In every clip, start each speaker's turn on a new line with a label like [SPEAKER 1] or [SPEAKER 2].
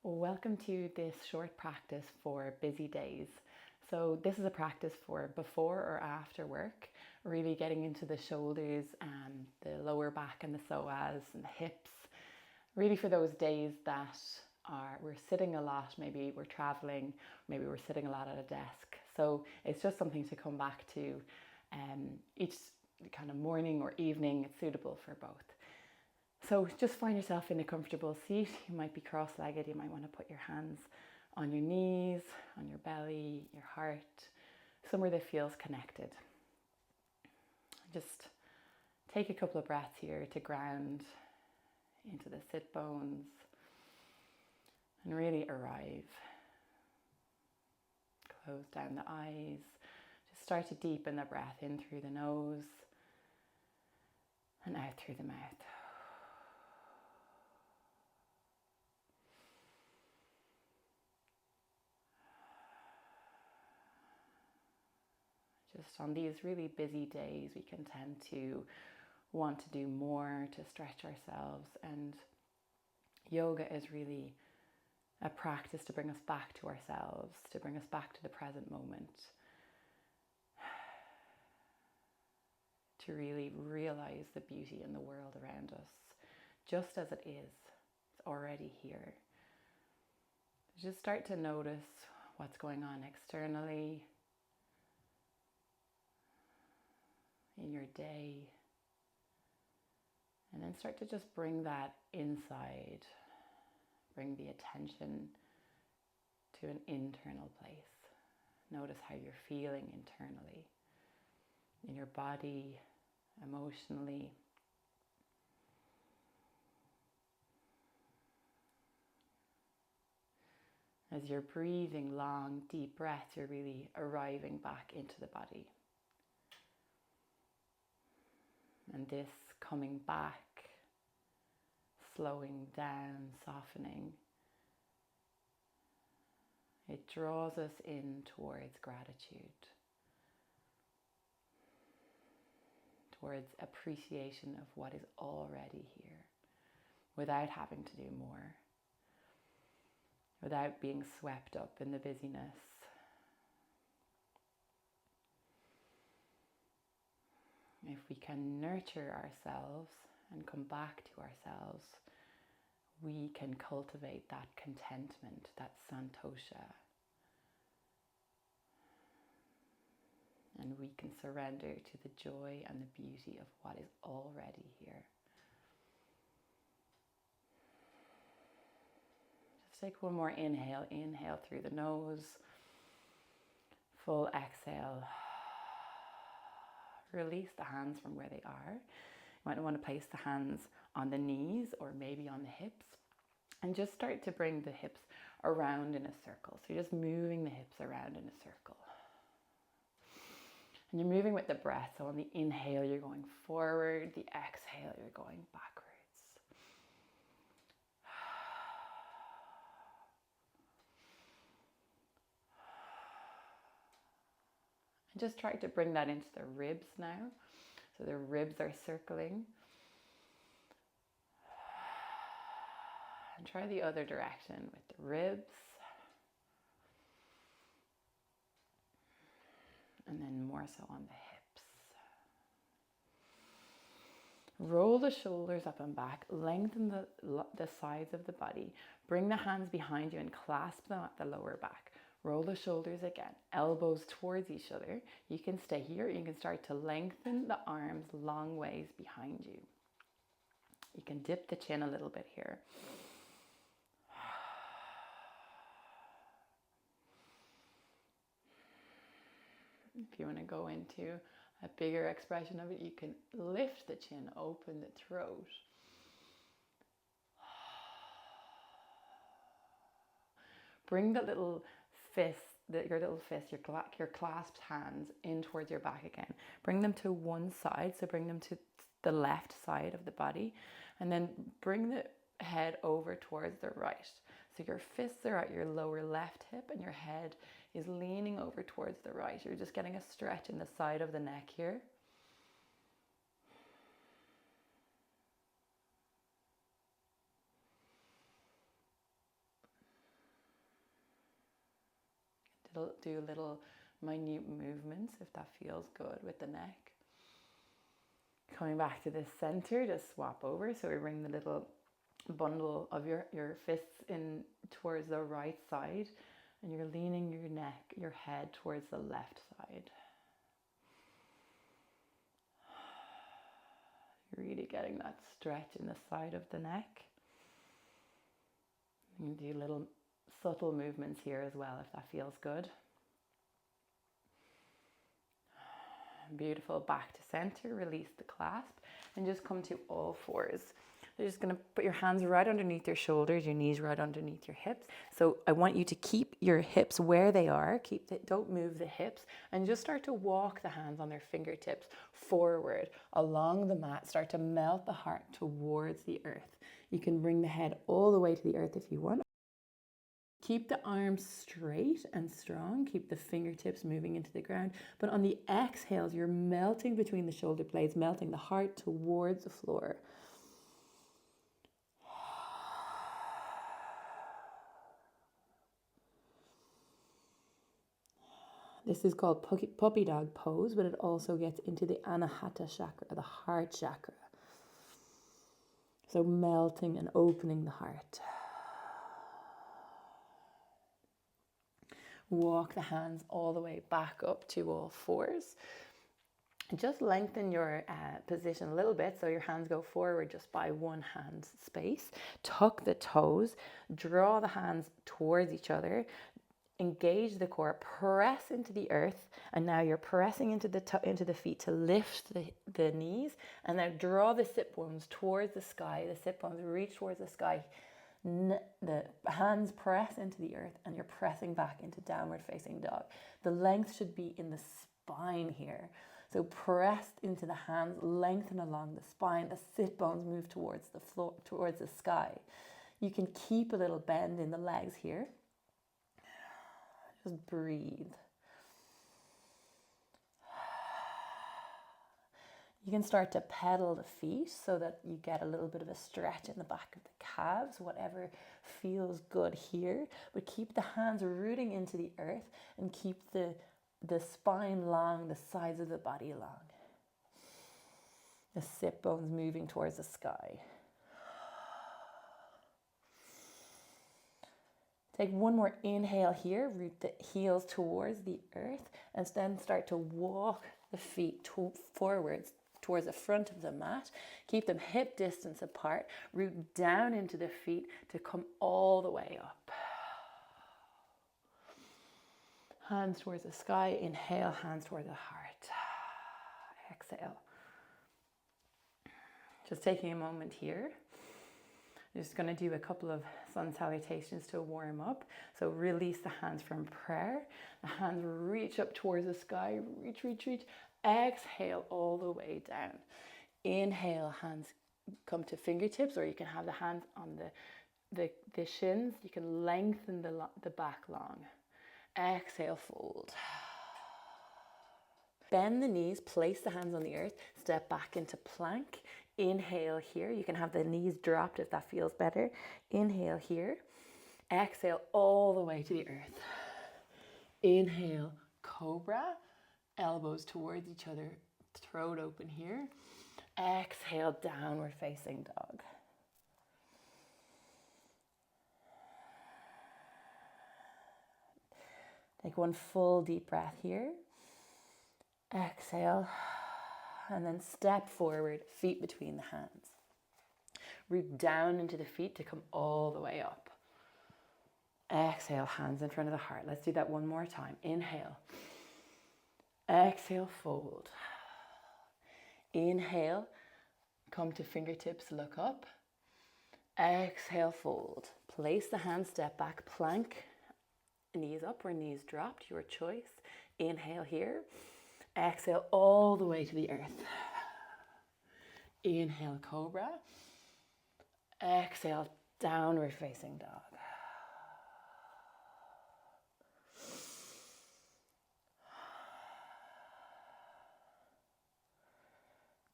[SPEAKER 1] Welcome to this short practice for busy days. So this is a practice for before or after work, really getting into the shoulders and the lower back and the psoas and the hips, really for those days that we're sitting a lot, maybe we're traveling, maybe we're sitting a lot at a desk. So it's just something to come back to each kind of morning or evening. It's suitable for both. So just find yourself in a comfortable seat. You might be cross-legged. You might want to put your hands on your knees, on your belly, your heart, somewhere that feels connected. Just take a couple of breaths here to ground into the sit bones and really arrive. Close down the eyes. Just start to deepen the breath in through the nose and out through the mouth. Just on these really busy days, we can tend to want to do more, to stretch ourselves, and yoga is really a practice to bring us back to ourselves, to bring us back to the present moment, to really realize the beauty in the world around us, just as it is. It's already here. Just start to notice what's going on externally, in your day, and then start to just bring that inside, bring the attention to an internal place. Notice how you're feeling internally, in your body, emotionally. As you're breathing long, deep breaths, you're really arriving back into the body. And this coming back, slowing down, softening, it draws us in towards gratitude, towards appreciation of what is already here, without having to do more, without being swept up in the busyness. If we can nurture ourselves and come back to ourselves, we can cultivate that contentment, that santosha. And we can surrender to the joy and the beauty of what is already here. Just take one more inhale. Inhale through the nose. Full exhale. Release the hands from where they are. You might want to place the hands on the knees or maybe on the hips, and just start to bring the hips around in a circle. So you're just moving the hips around in a circle. And you're moving with the breath. So on the inhale, you're going forward. The exhale, you're going backwards. And just try to bring that into the ribs now. So the ribs are circling. And try the other direction with the ribs. And then more so on the hips. Roll the shoulders up and back. Lengthen the sides of the body. Bring the hands behind you and clasp them at the lower back. Roll the shoulders again, elbows towards each other. You can stay here. You can start to lengthen the arms long ways behind you. You can dip the chin a little bit here. If you want to go into a bigger expression of it, you can lift the chin, open the throat. Bring the little fist, your clasped hands in towards your back again. Bring them to one side, so bring them to the left side of the body, and then bring the head over towards the right. So your fists are at your lower left hip and your head is leaning over towards the right. You're just getting a stretch in the side of the neck here. do little minute movements if that feels good with the neck. Coming back to the center, just swap over. So we bring the little bundle of your fists in towards the right side, and you're leaning your head towards the left side. You're really getting that stretch in the side of the neck. You can do little subtle movements here as well if that feels good. Beautiful. Back to center, release the clasp, and just come to all fours. You're just going to put your hands right underneath your shoulders, your knees right underneath your hips. So I want you to keep your hips where they are. Don't move the hips, and just start to walk the hands on their fingertips forward along the mat. Start to melt the heart towards the earth. You can bring the head all the way to the earth if you want. Keep the arms straight and strong. Keep the fingertips moving into the ground. But on the exhales, you're melting between the shoulder blades, melting the heart towards the floor. This is called puppy dog pose, but it also gets into the anahata chakra, the heart chakra. So melting and opening the heart. Walk the hands all the way back up to all fours. Just lengthen your position a little bit so your hands go forward just by one hand's space. Tuck the toes, draw the hands towards each other, engage the core, press into the earth, and now you're pressing into the feet to lift the knees, and now draw the sit bones towards the sky. The sit bones reach towards the sky. The hands press into the earth, and you're pressing back into downward facing dog. The length should be in the spine here. So press into the hands, lengthen along the spine. The sit bones move towards the floor, towards the sky. You can keep a little bend in the legs here. Just breathe. You can start to pedal the feet so that you get a little bit of a stretch in the back of the calves, whatever feels good here. But keep the hands rooting into the earth and keep the spine long, the sides of the body long. The sit bones moving towards the sky. Take one more inhale here, root the heels towards the earth, and then start to walk the feet forwards towards the front of the mat. Keep them hip distance apart. Root down into the feet to come all the way up. Hands towards the sky. Inhale, hands towards the heart. Exhale. Just taking a moment here. Just going to do a couple of sun salutations to warm up. So release the hands from prayer. The hands reach up towards the sky. Reach, reach, reach. Exhale all the way down. Inhale, hands come to fingertips, or you can have the hands on the shins. You can lengthen the back long. Exhale, fold. Bend the knees, place the hands on the earth, step back into plank. Inhale here. You can have the knees dropped if that feels better. Inhale here. Exhale all the way to the earth. Inhale, cobra. Elbows towards each other, throat open here. Exhale, downward facing dog. Take one full deep breath here. Exhale, and then step forward, feet between the hands. Root down into the feet to come all the way up. Exhale, hands in front of the heart. Let's do that one more time. Inhale. Exhale, fold. Inhale, come to fingertips, look up. Exhale, fold. Place the hands, step back, plank. Knees up or knees dropped, your choice. Inhale here. Exhale all the way to the earth. Inhale, cobra. Exhale, downward facing dog.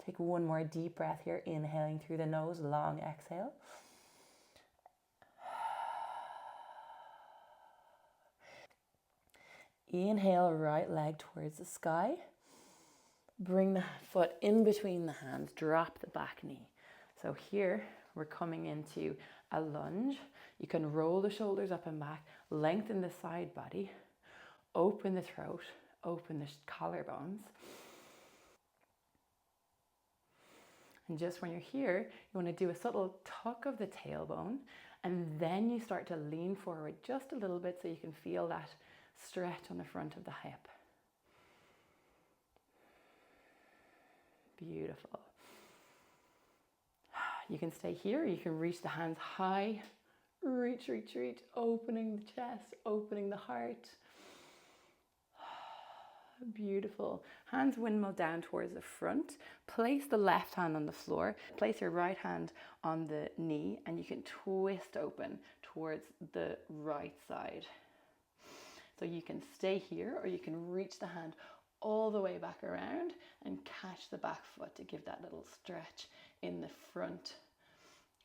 [SPEAKER 1] Take one more deep breath here, inhaling through the nose, long exhale. Inhale, right leg towards the sky. Bring the foot in between the hands, drop the back knee. So here we're coming into a lunge. You can roll the shoulders up and back, lengthen the side body, open the throat, open the collarbones. And just when you're here, you want to do a subtle tuck of the tailbone, and then you start to lean forward just a little bit so you can feel that stretch on the front of the hip. Beautiful. You can stay here, you can reach the hands high, reach, reach, reach, opening the chest, opening the heart. Beautiful. Hands windmill down towards the front. Place the left hand on the floor. Place your right hand on the knee, and you can twist open towards the right side. So you can stay here, or you can reach the hand all the way back around and catch the back foot to give that little stretch in the front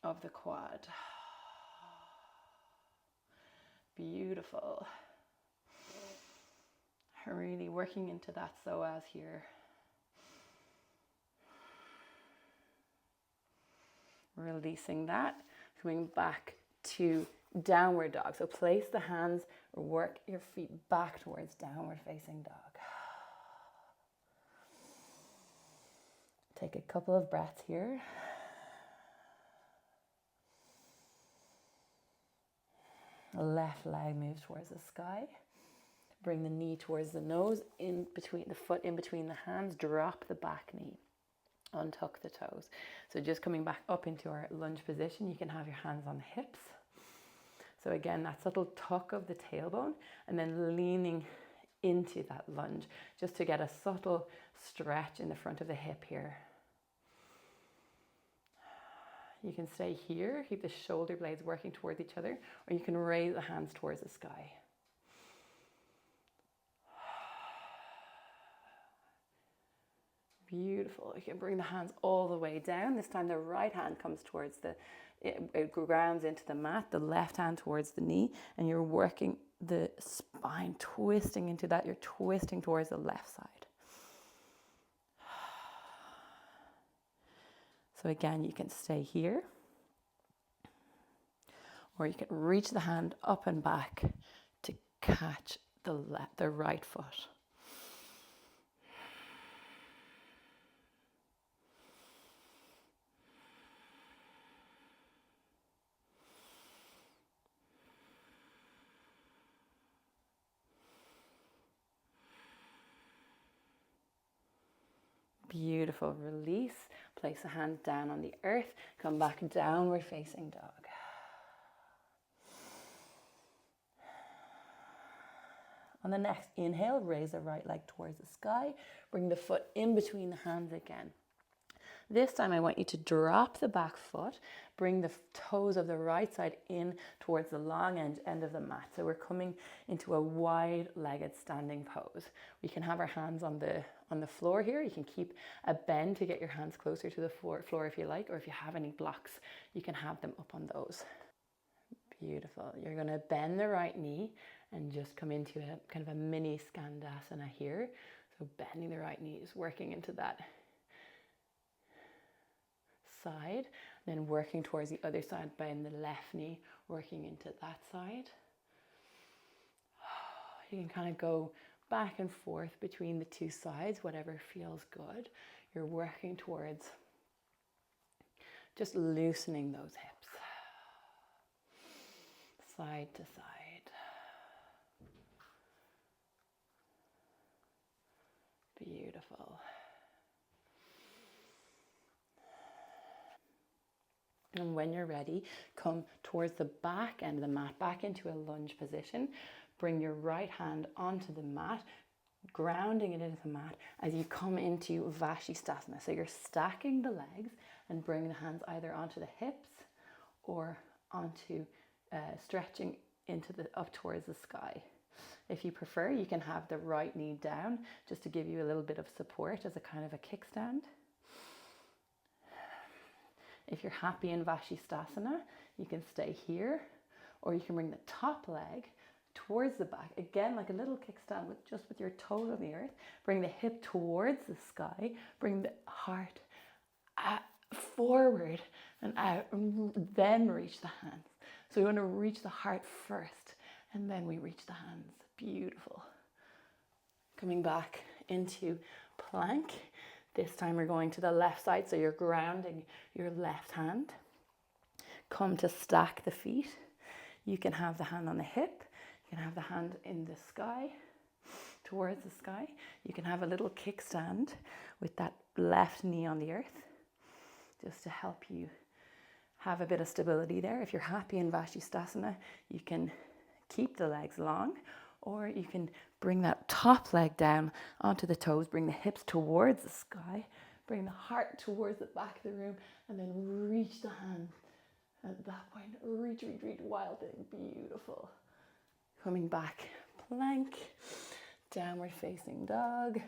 [SPEAKER 1] of the quad. Beautiful. Really working into that psoas here. Releasing that, coming back to downward dog. So place the hands, work your feet back towards downward facing dog. Take a couple of breaths here. Left leg moves towards the sky. Bring the knee towards the nose, in between the foot, in between the hands, drop the back knee, untuck the toes. So just coming back up into our lunge position, you can have your hands on the hips. So again, that subtle tuck of the tailbone, and then leaning into that lunge, just to get a subtle stretch in the front of the hip here. You can stay here, keep the shoulder blades working towards each other, or you can raise the hands towards the sky. Beautiful. You can bring the hands all the way down. This time the right hand comes towards it grounds into the mat, the left hand towards the knee, and you're working the spine, twisting into that. You're twisting towards the left side. So again, you can stay here, or you can reach the hand up and back to catch the right foot. Beautiful. Release. Place the hands down on the earth. Come back downward facing dog. On the next inhale, raise the right leg towards the sky. Bring the foot in between the hands again. This time I want you to drop the back foot, bring the toes of the right side in towards the long end of the mat. So we're coming into a wide-legged standing pose. We can have our hands on the floor here. You can keep a bend to get your hands closer to the floor if you like, or if you have any blocks, you can have them up on those. Beautiful. You're going to bend the right knee and just come into a kind of a mini skandasana here. So bending the right knee is working into that side, then working towards the other side, bend the left knee, working into that side. You can kind of go back and forth between the two sides, whatever feels good. You're working towards just loosening those hips, side to side. Beautiful. And when you're ready, come towards the back end of the mat, back into a lunge position. Bring your right hand onto the mat, grounding it into the mat as you come into Vashisthasana. So you're stacking the legs and bring the hands either onto the hips or onto stretching into up towards the sky. If you prefer, you can have the right knee down just to give you a little bit of support as a kind of a kickstand. If you're happy in Vashisthasana, you can stay here, or you can bring the top leg towards the back. Again, like a little kickstand with your toe on the earth. Bring the hip towards the sky. Bring the heart forward and out, and then reach the hands. So we want to reach the heart first, and then we reach the hands. Beautiful. Coming back into plank. This time we're going to the left side, so you're grounding your left hand. Come to stack the feet. You can have the hand on the hip. You can have the hand in the sky, towards the sky. You can have a little kickstand with that left knee on the earth, just to help you have a bit of stability there. If you're happy in Vashisthasana, you can keep the legs long, or you can bring that top leg down onto the toes, bring the hips towards the sky, bring the heart towards the back of the room, and then reach the hand. At that point, reach, wild thing, beautiful. Coming back, plank, downward facing dog.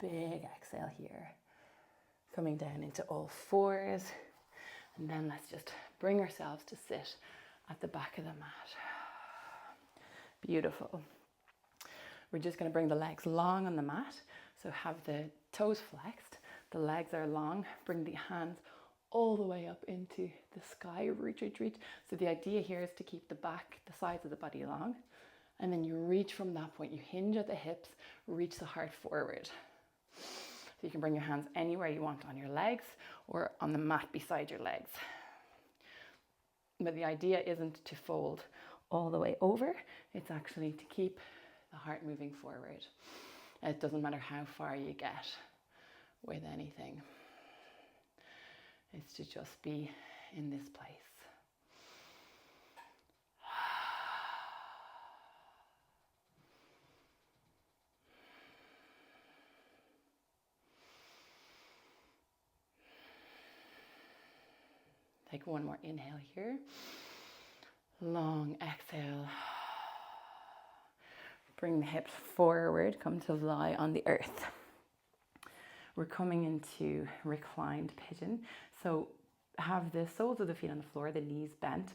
[SPEAKER 1] Big exhale here. Coming down into all fours. And then let's just bring ourselves to sit at the back of the mat. Beautiful. We're just going to bring the legs long on the mat. So have the toes flexed. The legs are long. Bring the hands all the way up into the sky. Reach. So the idea here is to keep the back, the sides of the body long. And then you reach from that point. You hinge at the hips. Reach the heart forward. So you can bring your hands anywhere you want on your legs or on the mat beside your legs. But the idea isn't to fold all the way over. It's actually to keep the heart moving forward. It doesn't matter how far you get with anything. It's to just be in this place. Take one more inhale here. Long exhale. Bring the hips forward, come to lie on the earth. We're coming into reclined pigeon. So have the soles of the feet on the floor, the knees bent.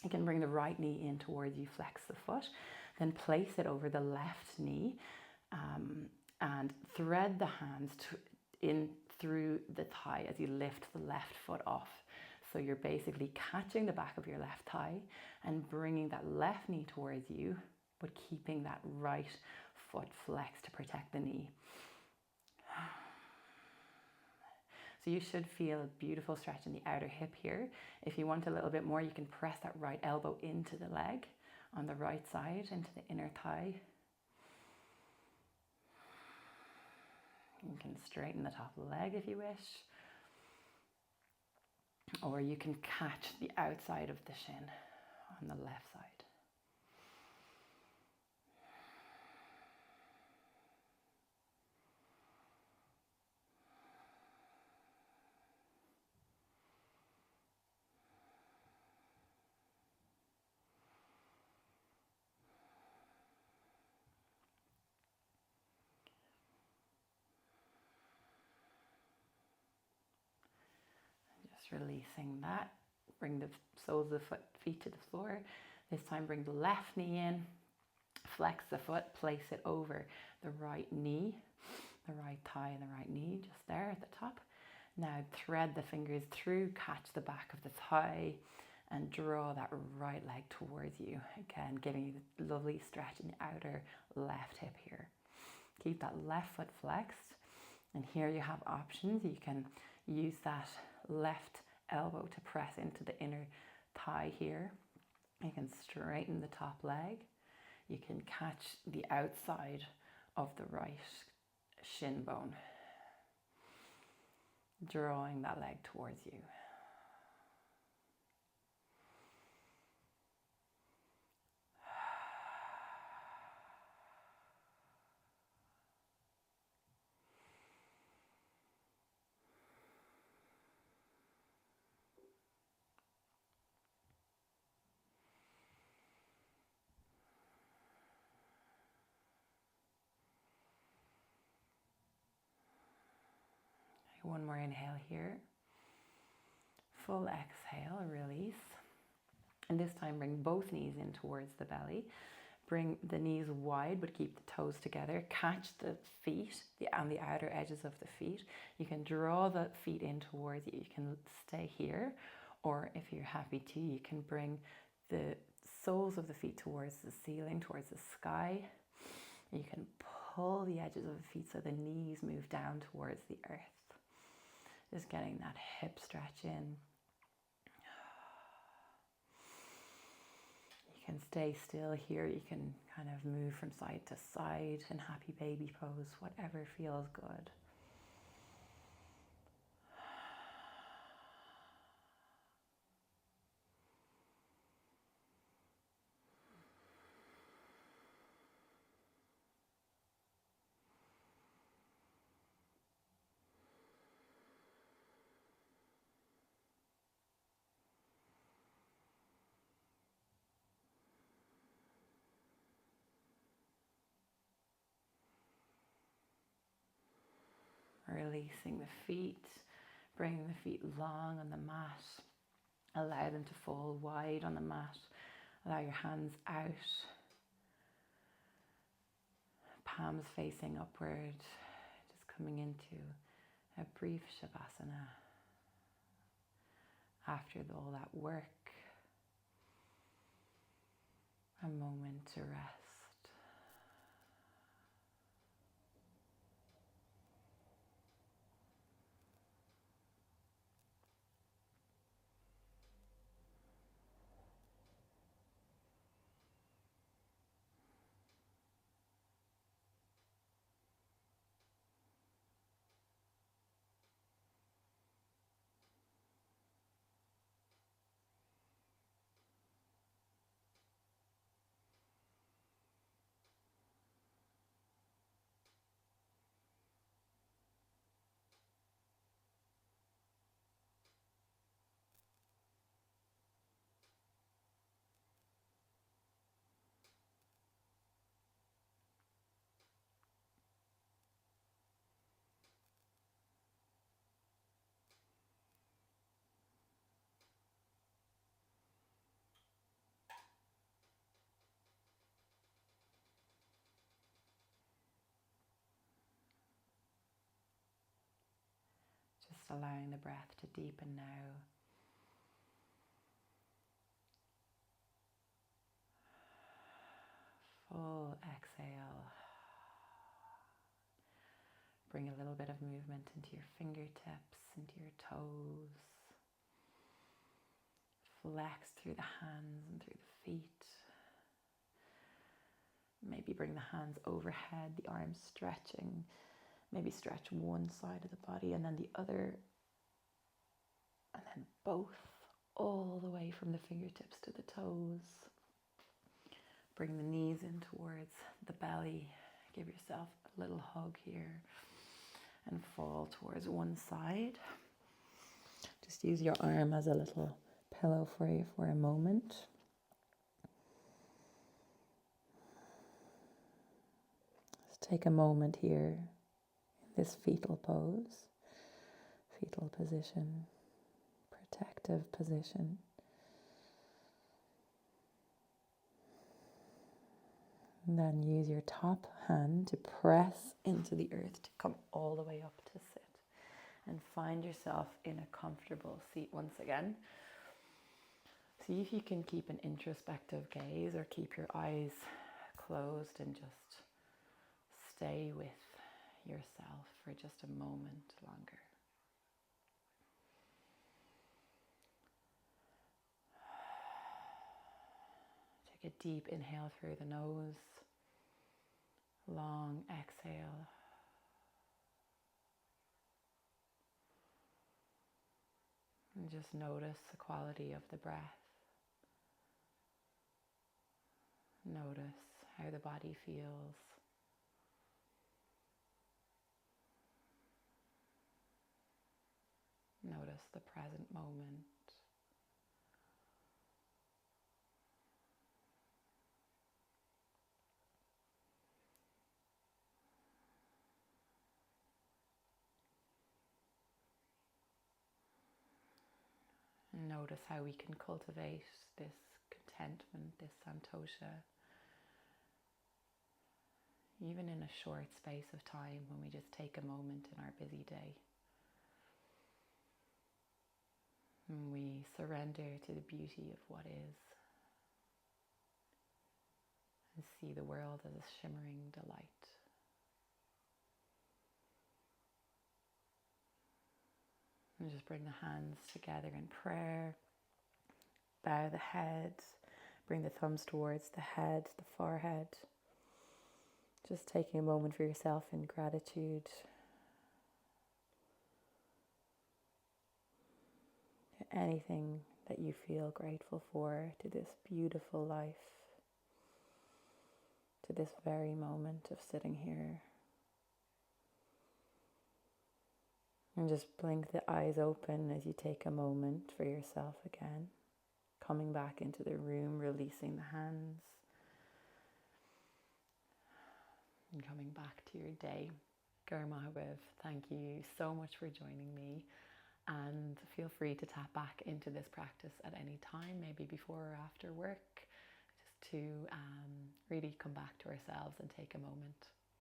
[SPEAKER 1] You can bring the right knee in towards you, flex the foot. Then place it over the left knee and thread the hands in through the thigh as you lift the left foot off. So you're basically catching the back of your left thigh and bringing that left knee towards you, but keeping that right foot flexed to protect the knee. So you should feel a beautiful stretch in the outer hip here. If you want a little bit more, you can press that right elbow into the leg on the right side, into the inner thigh. You can straighten the top of the leg if you wish. Or you can catch the outside of the shin on the left side. Releasing that. Bring the soles of the feet to the floor. This time bring the left knee in, flex the foot, place it over the right knee, the right thigh and the right knee, just there at the top. Now thread the fingers through, catch the back of the thigh and draw that right leg towards you. Again, giving you the lovely stretch in the outer left hip here. Keep that left foot flexed. And here you have options. You can use that left elbow to press into the inner thigh here. You can straighten the top leg. You can catch the outside of the right shin bone, drawing that leg towards you. One more inhale here. Full exhale, release. And
[SPEAKER 2] this time, bring both knees in towards the belly. Bring the knees wide, but keep the toes together. Catch the feet on the outer edges of the feet. You can draw the feet in towards you. You can stay here, or if you're happy to, you can bring the soles of the feet towards the ceiling, towards the sky. You can pull the edges of the feet so the knees move down towards the earth. Just getting that hip stretch in. You can stay still here. You can kind of move from side to side in happy baby pose, whatever feels good. Releasing the feet, bringing the feet long on the mat. Allow them to fall wide on the mat. Allow your hands out. Palms facing upward. Just coming into a brief shavasana. After all that work, a moment to rest. Just allowing the breath to deepen now. Full exhale. Bring a little bit of movement into your fingertips, into your toes. Flex through the hands and through the feet. Maybe bring the hands overhead, the arms stretching. Maybe stretch one side of the body and then the other. And then both, all the way from the fingertips to the toes. Bring the knees in towards the belly. Give yourself a little hug here. And fall towards one side. Just use your arm as a little pillow for you for a moment. Just take a moment here in this fetal pose, fetal position, protective position. And then use your top hand to press into the earth to come all the way up to sit. And find yourself in a comfortable seat once again. See if you can keep an introspective gaze or keep your eyes closed and just stay with yourself for just a moment longer. Take a deep inhale through the nose. Long exhale. And just notice the quality of the breath. Notice how the body feels. Notice the present moment. And notice how we can cultivate this contentment, this santosha, even in a short space of time when we just take a moment in our busy day. And we surrender to the beauty of what is and see the world as a shimmering delight. And just bring the hands together in prayer. Bow the head. Bring the thumbs towards the head, the forehead. Just taking a moment for yourself in gratitude. Anything that you feel grateful for to this beautiful life, to this very moment of sitting here. And just blink the eyes open as you take a moment for yourself again. Coming back into the room, releasing the hands. And coming back to your day. Garmahabiv, thank you so much for joining me. And feel free to tap back into this practice at any time, maybe before or after work, just to really come back to ourselves and take a moment.